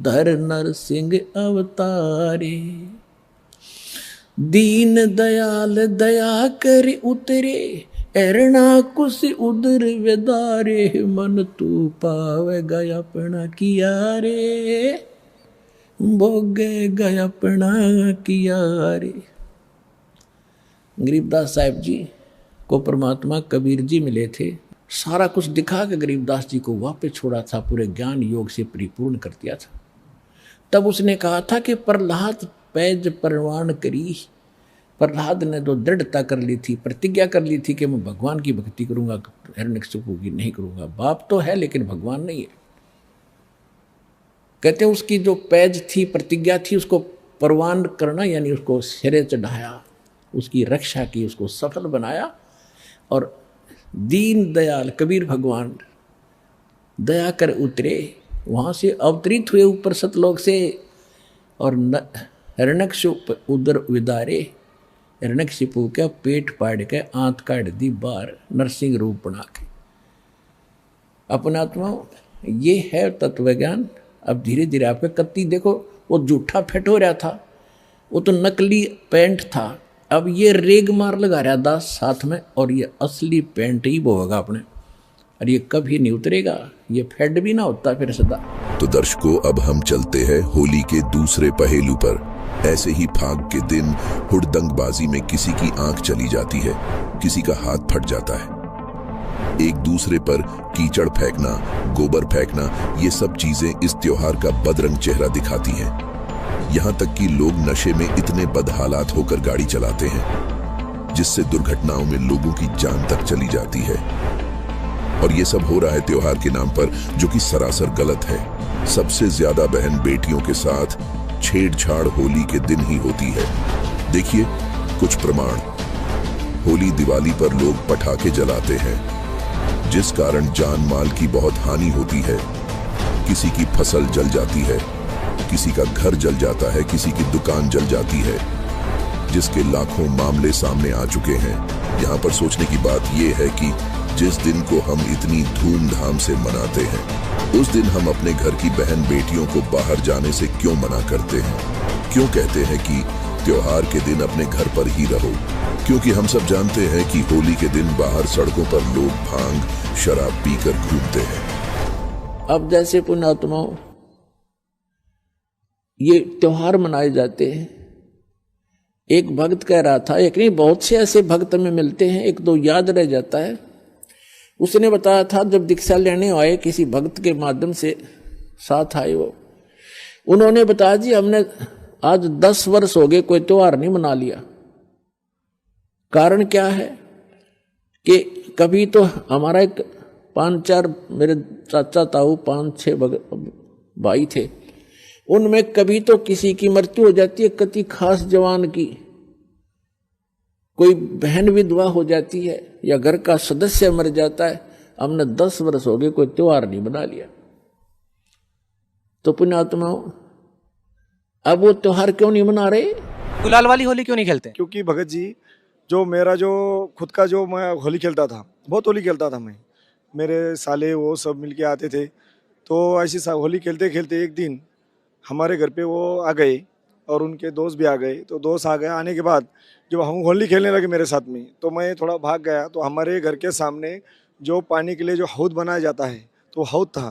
धर नर सिंह अवतारे, दीन दयाल दया कर उतरे, एरना कुश उदर वेदारे, मन तू पावे गया अपना किया रे, भोगे गया अपना किया रे। गरीबदास साहब जी को परमात्मा कबीर जी मिले थे, सारा कुछ दिखा के गरीबदास जी को वापस छोड़ा था, पूरे ज्ञान योग से परिपूर्ण कर दिया था। तब उसने कहा था कि प्रहलाद पैज परवान करी, प्रहलाद ने तो दृढ़ता कर ली थी, प्रतिज्ञा कर ली थी कि मैं भगवान की भक्ति करूंगा, हिरण्यकशिपु की नहीं करूंगा। बाप तो है लेकिन भगवान नहीं है। कहते हैं उसकी जो पैज थी, प्रतिज्ञा थी, उसको परवान करना यानी उसको सिरे चढ़ाया, उसकी रक्षा की, उसको सफल बनाया। और दीन दयाल कबीर भगवान दया कर उतरे, वहाँ से अवतरित हुए ऊपर सतलोक से, और हिरण्यकशिपु उदर विदारे, हिरण्यकशिपु का पेट पाड़ के आंत काट दी बाहर, नरसिंह रूप बना के। अपनात्मा ये है तत्व ज्ञान। अब धीरे धीरे आपके कत्ती देखो, वो जूठा फेट हो रहा था, वो तो नकली पेंट था, अब ये रेग मार लगा रहा दास साथ में, और ये असली पेंट ही बोगा अपने, और ये कभी नहीं उतरेगा, ये फेड भी ना होता फिर सदा। तो दर्शकों, अब हम चलते हैं होली के दूसरे पहेलू पर। ऐसे ही फाग के दिन हुड़दंगबाजी में किसी की आंख चली जाती है, किसी का हाथ फट जाता है। एक दूसरे पर कीचड़ फेंकना, गोबर फेंकना, ये सब चीजें इस त्योहार का बदरंग चेहरा दिखाती हैं। यहाँ तक कि लोग नशे में इतने बदहालात होकर गाड़ी चलाते हैं जिससे दुर्घटनाओं में लोगों की जान तक चली जाती है। और ये सब हो रहा है त्योहार के नाम पर, जो कि सरासर गलत है। सबसे ज्यादा बहन बेटियों के साथ छेड़छाड़ होली के दिन ही होती है। देखिए कुछ प्रमाण। होली दिवाली पर लोग पटाखे जलाते हैं, जिस कारण जान माल की बहुत हानि होती है। किसी की फसल जल जाती है, किसी का घर जल जाता है, किसी की दुकान जल जाती है, जिसके लाखों मामले सामने आ चुके हैं। यहाँ पर सोचने की बात यह है कि जिस दिन को हम इतनी धूमधाम से मनाते हैं, उस दिन हम अपने घर की बहन बेटियों को बाहर जाने से क्यों मना करते हैं? क्यों कहते हैं कि त्योहार के दिन अपने घर पर ही रहो? क्योंकि हम सब जानते हैं कि होली के दिन बाहर सड़कों पर लोग भांग शराब पीकर घूमते हैं। अब जैसे पुण्यात्माओं ये त्योहार मनाए जाते हैं, एक भक्त कह रहा था, एक नहीं बहुत से ऐसे भक्त में मिलते हैं, एक दो याद रह जाता है। उसने बताया था जब दीक्षा लेने आए, किसी भक्त के माध्यम से साथ आए वो, उन्होंने बताया जी हमने आज 10 वर्ष हो गए कोई त्योहार नहीं मना लिया। कारण क्या है कि कभी तो हमारा एक 5-4 मेरे चाचा ताऊ 5-6 भाई थे, उनमें कभी तो किसी की मृत्यु हो जाती है, किसी खास जवान की, कोई बहन विधवा हो जाती है, या घर का सदस्य मर जाता है। हमने 10 वर्ष हो गए कोई त्योहार नहीं बना लिया। तो पुण्यात्माओं अब वो त्योहार क्यों नहीं मना रहे? गुलाल वाली होली क्यों नहीं खेलते? क्योंकि भगत जी जो मेरा जो खुद का जो मैं होली खेलता था, बहुत होली खेलता था मैं, मेरे साले वो सब मिलके आते थे। तो ऐसी होली खेलते खेलते एक दिन हमारे घर पे वो आ गए और उनके दोस्त भी आ गए। तो दोस्त आ गए, आने के बाद जब हम होली खेलने लगे मेरे साथ में, तो मैं थोड़ा भाग गया। तो हमारे घर के सामने जो पानी के लिए जो हौद बनाया जाता है, तो हौद था।